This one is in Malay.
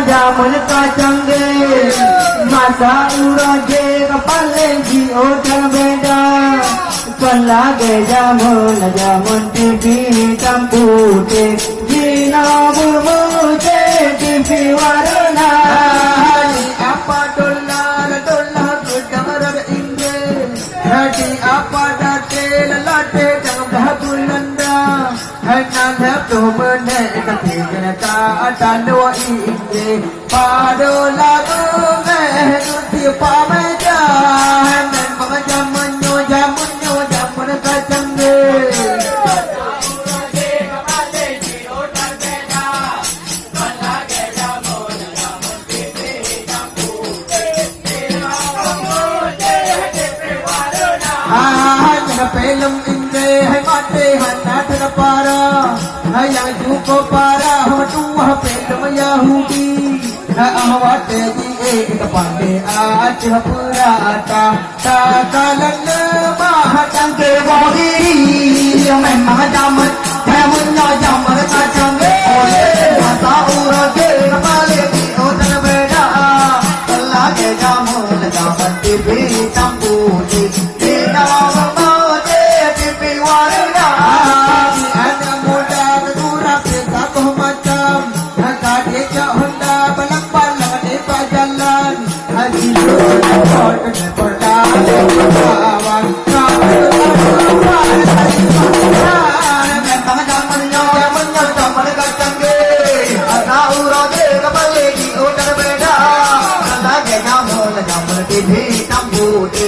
jamun kacangge masa uraje kapale ji hotel beda lage jamun jamun TV hitam putih jina bermute TV warna apa dolar kedarar Inggeris hadi apa datil late jangan bulanda hanya tu benar tapi जनता डालो इंगे पाडो लागो मैं तुझे पावे जा मैं मग जामुनो जामुन का चंगे Pelum inge hai mate hanat na para yang juko para dua pelum Yahudi ahwate ji ek pande aaj purata ta kalan mah tangke bohi मैं महाजामन jamun ka change masa urage kapale ki hotel beda lage jamun TV tamputi dina TV tambuti